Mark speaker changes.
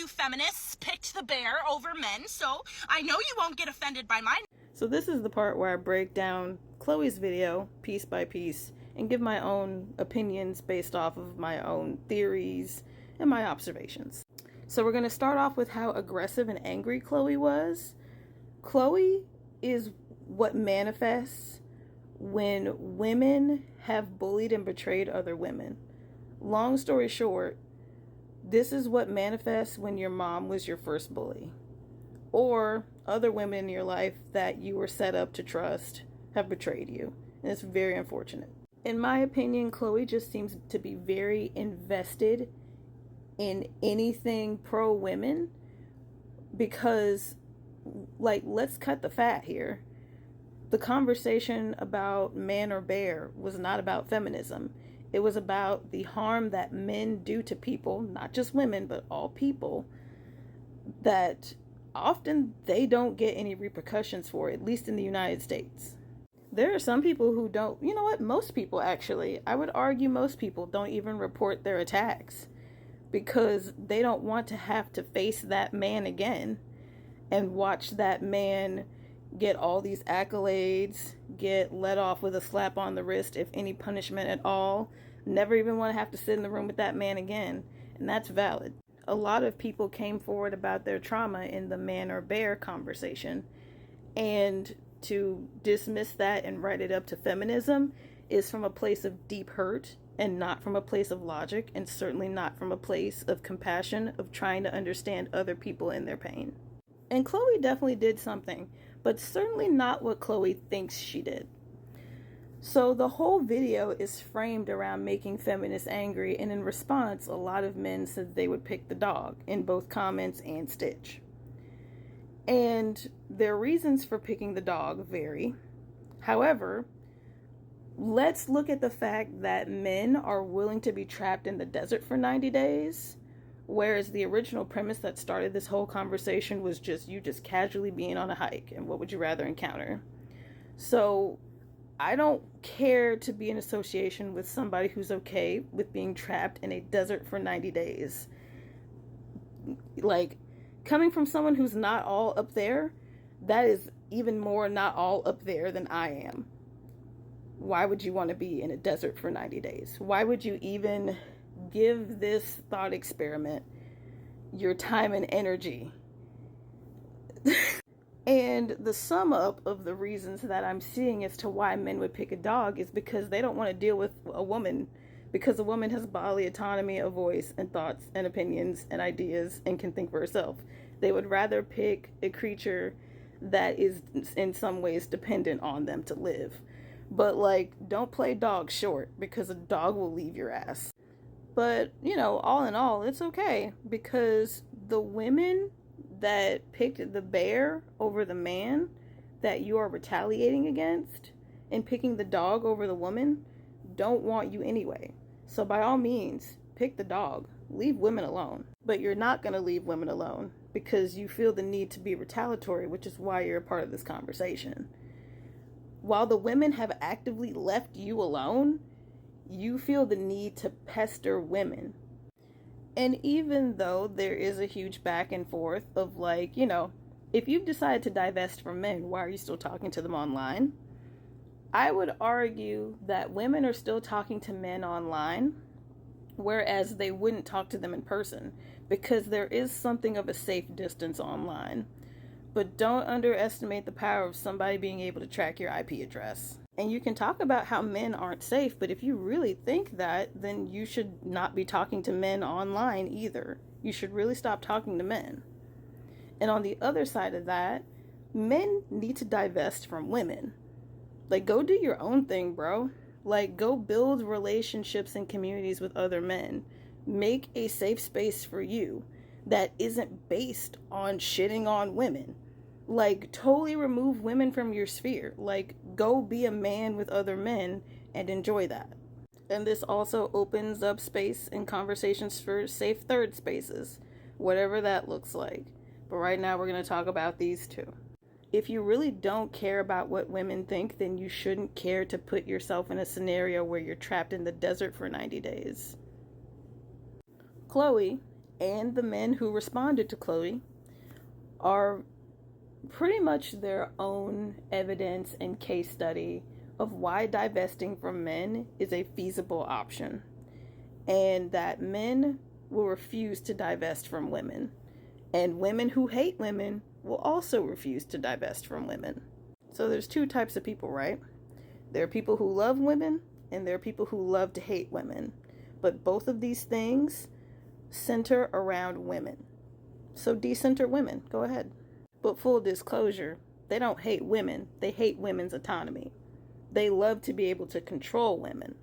Speaker 1: you feminists picked the bear over men, so I know you won't get offended by mine.
Speaker 2: So this is the part where I break down Chloe's video piece by piece and give my own opinions based off of my own theories and my observations. So we're going to start off with how aggressive and angry Chloe was. Chloe is what manifests when women have bullied and betrayed other women. Long story short, this is what manifests when your mom was your first bully, or other women in your life that you were set up to trust have betrayed you. And it's very unfortunate. In my opinion, Chloe just seems to be very invested in anything pro women because, like, let's cut the fat here. The conversation about man or bear was not about feminism. It was about the harm that men do to people, not just women, but all people, that often they don't get any repercussions for, at least in the United States. There are some people who don't, you know what, most people actually, I would argue most people don't even report their attacks because they don't want to have to face that man again and watch that man get all these accolades, get let off with a slap on the wrist, if any punishment at all, never even want to have to sit in the room with that man again. And that's valid. A lot of people came forward about their trauma in the man or bear conversation, and to dismiss that and write it up to feminism is from a place of deep hurt and not from a place of logic, and certainly not from a place of compassion, of trying to understand other people in their pain. And Chloe definitely did something, but certainly not what Chloe thinks she did. So the whole video is framed around making feminists angry, and in response, a lot of men said they would pick the dog in both comments and Stitch. And their reasons for picking the dog vary. However, let's look at the fact that men are willing to be trapped in the desert for 90 days, whereas the original premise that started this whole conversation was just you just casually being on a hike, and what would you rather encounter? So I don't care to be in association with somebody who's okay with being trapped in a desert for 90 days. Like, coming from someone who's not all up there, that is even more not all up there than I am. Why would you want to be in a desert for 90 days? Why would you even give this thought experiment your time and energy? And the sum up of the reasons that I'm seeing as to why men would pick a dog is because they don't want to deal with a woman, because a woman has bodily autonomy, a voice, and thoughts, and opinions, and ideas, and can think for herself. They would rather pick a creature that is in some ways dependent on them to live. But, like, don't play dog short, because a dog will leave your ass. But, you know, all in all, it's okay, because the women that picked the bear over the man that you are retaliating against and picking the dog over the woman don't want you anyway. So by all means, pick the dog. Leave women alone. But you're not going to leave women alone because you feel the need to be retaliatory, which is why you're a part of this conversation. While the women have actively left you alone, you feel the need to pester women. And even though there is a huge back and forth of, like, you know, if you've decided to divest from men, why are you still talking to them online? I would argue that women are still talking to men online, whereas they wouldn't talk to them in person, because there is something of a safe distance online. But don't underestimate the power of somebody being able to track your IP address. And you can talk about how men aren't safe, but if you really think that, then you should not be talking to men online either. You should really stop talking to men. And on the other side of that, men need to divest from women. Like, go do your own thing, bro. Like, go build relationships and communities with other men. Make a safe space for you that isn't based on shitting on women. Like, totally remove women from your sphere. Like, go be a man with other men and enjoy that. And this also opens up space and conversations for safe third spaces, whatever that looks like. But right now we're going to talk about these two. If you really don't care about what women think, then you shouldn't care to put yourself in a scenario where you're trapped in the desert for 90 days. Chloe, and the men who responded to Chloe are pretty much their own evidence and case study of why divesting from men is a feasible option, and that men will refuse to divest from women, and women who hate women will also refuse to divest from women. So there's two types of people, right? There are people who love women, and there are people who love to hate women. But both of these things center around women. So decenter women, go ahead. But full disclosure, they don't hate women, they hate women's autonomy. They love to be able to control women.